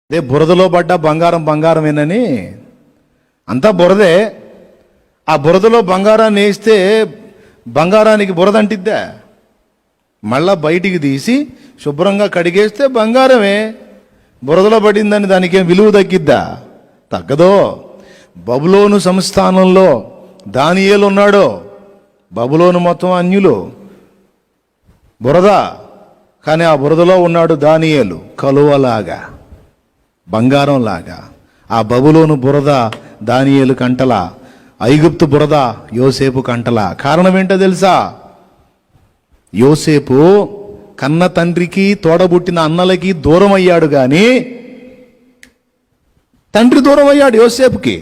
అదే బురదలో పడ్డ బంగారం బంగారమేనని, అంతా బురదే. ఆ బురదలో బంగారాన్ని వేస్తే బంగారానికి బురద అంటిద్దా? మళ్ళా బయటికి తీసి శుభ్రంగా కడిగేస్తే బంగారమే. బురదలో పడిందని దానికి విలువ తగ్గిద్దా? తగ్గదో. బబులోను సంస్థానంలో దానియేలు ఉన్నాడు. బబులోను మొత్తం అన్యులు, బురద. కానీ ఆ బురదలో ఉన్నాడు దానియేలు, కలువలాగా, బంగారంలాగా. ఆ బబులోను బురద దానియేలు కంటల, ఐగుప్తు బురద యోసేపు కంటల. కారణం ఏంటో తెలుసా? యోసేపు కన్న తండ్రికి తోడబుట్టిన అన్నలకి దూరం అయ్యాడు, కానీ తండ్రి దూరం అయ్యాడు యోసేపుకి.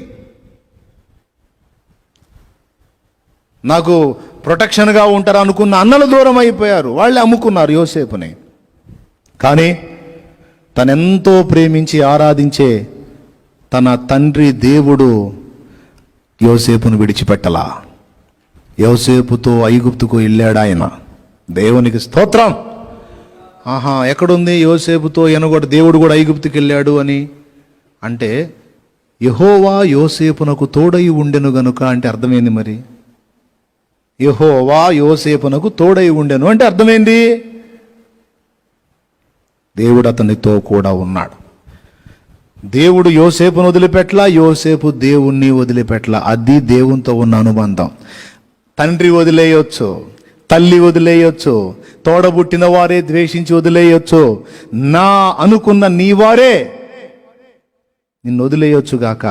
నాకు ప్రొటెక్షన్గా ఉంటారు అనుకున్న అన్నలు దూరం అయిపోయారు, వాళ్ళే అమ్ముకున్నారు యోసేపుని. కానీ తనెంతో ప్రేమించి ఆరాధించే తన తండ్రి దేవుడు యోసేపును విడిచిపెట్టలా. యోసేపుతో ఐగుప్తుకు వెళ్ళాడు ఆయన. దేవునికి స్తోత్రం. ఎక్కడుంది యోసేపుతో ఎనగొడ దేవుడు కూడా ఐగుప్తుకి వెళ్ళాడు అని? అంటే యెహోవా యోసేపునకు తోడై ఉండెను గనుక అంటే అర్థమైంది. మరి యెహోవా యోసేపునకు తోడై ఉండెను అంటే అర్థమైంది, దేవుడు అతనితో కూడా ఉన్నాడు. దేవుడు యోసేపును వదిలిపెట్టలా, యోసేపు దేవుణ్ణి వదిలిపెట్టలా. అది దేవునితో ఉన్న అనుబంధం. తండ్రి వదిలేయొచ్చు, తల్లి వదిలేయొచ్చు, తోడబుట్టిన వారే ద్వేషించి వదిలేయొచ్చు, నా అనుకున్న నీ వారే నిన్ను వదిలేయొచ్చు గాక,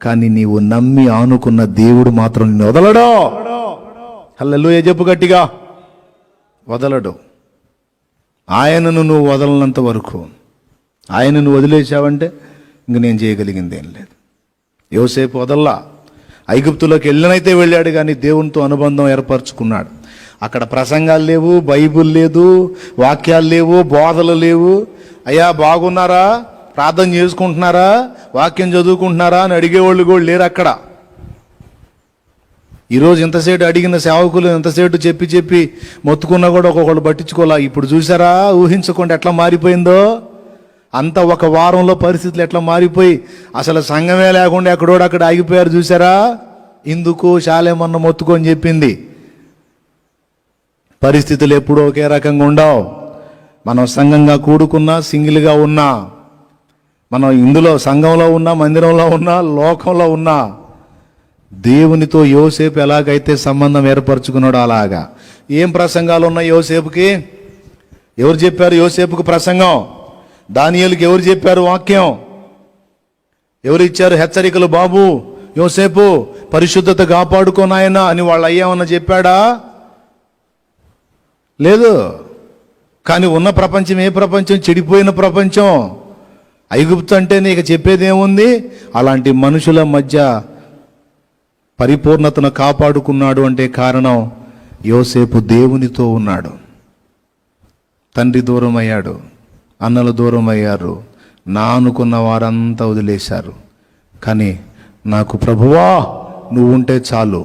కానీ నీవు నమ్మి ఆనుకున్న దేవుడు మాత్రం నిన్ను వదలడు. హల్లెలూయా చెప్పు గట్టిగా. వదలడు. ఆయనను నువ్వు వదలనంత వరకు, ఆయనను వదిలేసావంటే ఇంక నేను చేయగలిగింది ఏం లేదు. యోసేపు వదల్లా. ఐగుప్తులోకి వెళ్ళనైతే వెళ్ళాడు, కానీ దేవునితో అనుబంధం ఏర్పరచుకున్నాడు. అక్కడ ప్రసంగాలు లేవు, బైబుల్ లేదు, వాక్యాలు లేవు, బోధలు లేవు. అయ్యా బాగున్నారా, ప్రార్థన చేసుకుంటున్నారా, వాక్యం చదువుకుంటున్నారా అని అడిగేవాళ్ళు కూడా లేరు అక్కడ. ఈరోజు ఇంతసేటు అడిగిన సేవకులు ఎంతసేటు చెప్పి చెప్పి మొత్తుకున్నా కూడా ఒక్కొక్కళ్ళు పట్టించుకోలే. ఇప్పుడు చూసారా, ఊహించకుండా ఎట్లా మారిపోయిందో. అంత ఒక వారంలో పరిస్థితులు ఎట్లా మారిపోయి అసలు సంఘమే లేకుండా ఎక్కడోడు అక్కడ ఆగిపోయారు చూసారా. ఇందుకు శాలేమన్న మొత్తుకొని చెప్పింది. పరిస్థితులు ఎప్పుడూ ఒకే రకంగా ఉండవు. మనం సంఘంగా కూడుకున్నా, సింగిల్గా ఉన్నా, మనం ఇందులో సంఘంలో ఉన్నా, మందిరంలో ఉన్నా, లోకంలో ఉన్నా, దేవునితో యోసేపు ఎలాగైతే సంబంధం ఏర్పరచుకున్నాడో అలాగా. ఏం ప్రసంగాలు ఉన్నాయి యోసేపుకి? ఎవరు చెప్పారు యోసేపుకు ప్రసంగం? దానియేలుకి ఎవరు చెప్పారు వాక్యం? ఎవరు ఇచ్చారు హెచ్చరికలు? బాబు యోసేపు పరిశుద్ధత కాపాడుకోనాయన అని వాళ్ళు అయ్యామన్నా చెప్పాడా? లేదు. కానీ ఉన్న ప్రపంచం ఏ ప్రపంచం? చెడిపోయిన ప్రపంచం. ఐగుప్తు అంటే నీకు చెప్పేదేముంది? అలాంటి మనుషుల మధ్య పరిపూర్ణతను కాపాడుకున్నాడు అంటే కారణం యోసేపు దేవునితో ఉన్నాడు. తండ్రి దూరం అయ్యాడు, అన్నలు దూరం అయ్యారు, నా అనుకున్న వారంతా వదిలేశారు. కానీ నాకు ప్రభువా నువ్వు ఉంటే చాలు,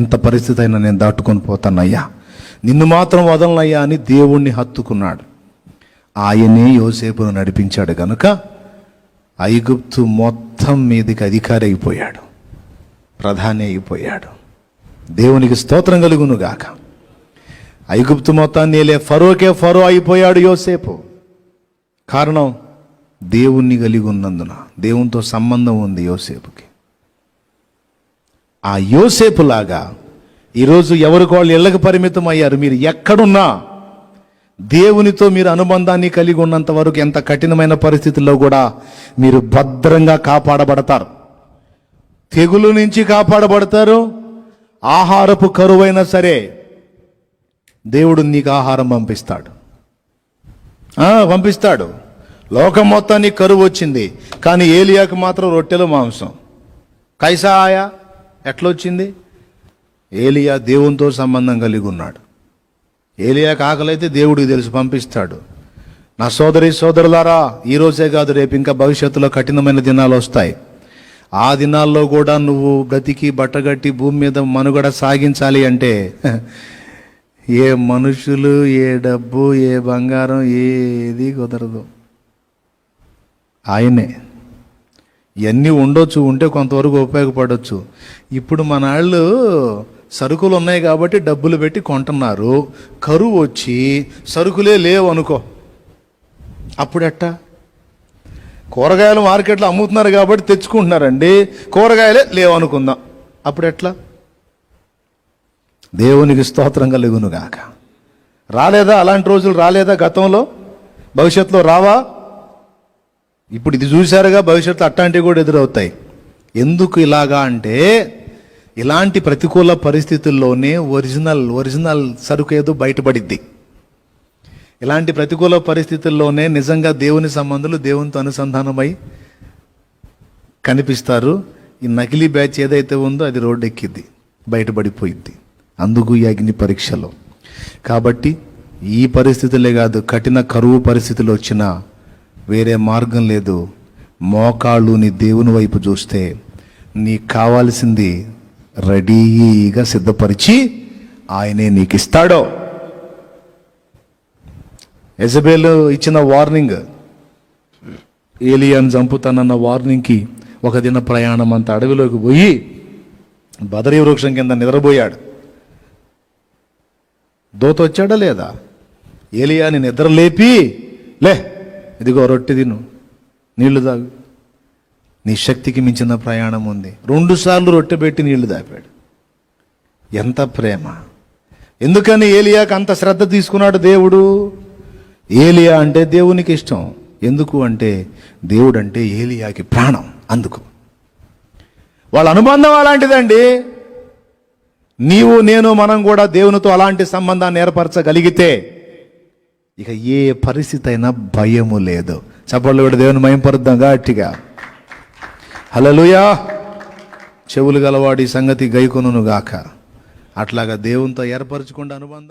ఎంత పరిస్థితి అయినా నేను దాటుకొని పోతానయ్యా, నిన్ను మాత్రం వదలనయ్యా అని దేవుణ్ణి హత్తుకున్నాడు. ఆయనే యోసేపును నడిపించాడు గనుక ఐగుప్తు మొత్తం మీదకి అధికారి అయిపోయాడు, ప్రధాని అయిపోయాడు. దేవునికి స్తోత్రం కలుగును గాక. ఐగుప్తు మొత్తాన్ని ఏలే ఫరోకే ఫరో అయిపోయాడు యోసేపు. కారణం దేవుణ్ణి కలిగి ఉన్నందున, దేవునితో సంబంధం ఉంది యోసేపుకి. ఆ యోసేపులాగా ఈరోజు ఎవరికి వాళ్ళు ఇళ్ళకి పరిమితం అయ్యారు. మీరు ఎక్కడున్నా దేవునితో మీరు అనుబంధాన్ని కలిగి ఉన్నంత వరకు ఎంత కఠినమైన పరిస్థితుల్లో కూడా మీరు భద్రంగా కాపాడబడతారు. తెగులు నుంచి కాపాడబడతారు. ఆహారపు కరువైనా సరే దేవుడు నీకు ఆహారం పంపిస్తాడు. లోకం మొత్తానికి కరువు వచ్చింది, కానీ ఏలియాకు మాత్రం రొట్టెలు మాంసం. కైసా ఆయా ఎట్లొచ్చింది? ఏలియా దేవునితో సంబంధం కలిగి ఉన్నాడు. ఏలియాకు ఆకలైతే దేవుడికి తెలుసు, పంపిస్తాడు. నా సోదరులారా, ఈరోజే కాదు రేపు ఇంకా భవిష్యత్తులో కఠినమైన దినాలు వస్తాయి. ఆ దినాల్లో కూడా నువ్వు బ్రతికి బట్టగట్టి భూమి మీద మనుగడ సాగించాలి అంటే ఏ మనుషులు, ఏ డబ్బు, ఏ బంగారం ఏది కుదరదు. ఆయనే. ఇవన్నీ ఉండొచ్చు, ఉంటే కొంతవరకు ఉపయోగపడవచ్చు. ఇప్పుడు మన వాళ్ళు సరుకులు ఉన్నాయి కాబట్టి డబ్బులు పెట్టి కొంటున్నారు. కరువు వచ్చి సరుకులే లేవు అనుకో, అప్పుడెట్టా? కూరగాయలు మార్కెట్లో అమ్ముతున్నారు కాబట్టి తెచ్చుకుంటున్నారండి, కూరగాయలే లేవు అనుకుందాం, అప్పుడెట్లా? దేవునికి స్తోత్రం కలుగునుగాక. రాలేదా? అలాంటి రోజులు రాలేదా గతంలో? భవిష్యత్తులో రావా? ఇప్పుడు ఇది చూశారుగా, భవిష్యత్తులో అట్లాంటివి కూడా ఎదురవుతాయి. ఎందుకు ఇలాగా అంటే, ఇలాంటి ప్రతికూల పరిస్థితుల్లోనే ఒరిజినల్ సరుకు ఏదో బయటపడిద్ది. ఇలాంటి ప్రతికూల పరిస్థితుల్లోనే నిజంగా దేవుని సంబంధులు దేవునితో అనుసంధానమై కనిపిస్తారు. ఈ నకిలీ బ్యాచ్ ఏదైతే ఉందో అది రోడ్డు ఎక్కిద్ది, బయటపడిపోయిద్ది. అందుకు ఈ అగ్ని పరీక్షలో. కాబట్టి ఈ పరిస్థితులే కాదు, కఠిన కరువు పరిస్థితులు వచ్చినా వేరే మార్గం లేదు. మోకాళ్ళు నీ దేవుని వైపు చూస్తే నీకు కావాల్సింది రెడీగా సిద్ధపరిచి ఆయనే నీకు ఇస్తాడో. యెజబెలు ఇచ్చిన వార్నింగ్, ఏలియాను చంపుతానన్న వార్నింగ్కి ఒక దిన ప్రయాణం అంత అడవిలోకి పోయి బదరీ వృక్షం కింద నిద్రపోయాడు. దూత వచ్చాడా లేదా? ఏలియాని నిద్ర లేపి, లే ఇదిగో రొట్టె తిను, నీళ్లు తాగు, నీ శక్తికి మించిన ప్రయాణం ఉంది. 2 సార్లు రొట్టె పెట్టి నీళ్లు దాపాడు. ఎంత ప్రేమ! ఎందుకని ఏలియాకి అంత శ్రద్ధ తీసుకున్నాడు దేవుడు? ఏలియా అంటే దేవునికి ఇష్టం. ఎందుకు అంటే దేవుడు అంటే ఏలియాకి ప్రాణం. అందుకు వాళ్ళ అనుబంధం అలాంటిదండి. నీవు నేను మనం కూడా దేవునితో అలాంటి సంబంధాన్ని ఏర్పరచగలిగితే ఇక ఏ పరిస్థితి అయినా భయము లేదు. చప్పట్లు కూడా దేవుని మహిమపరుద్దాం గట్టిగా. హల్లెలూయా. చెవులు గలవాడి సంగతి గైకొనుగాక. అట్లాగా దేవునితో ఏర్పరచుకున్న అనుబంధం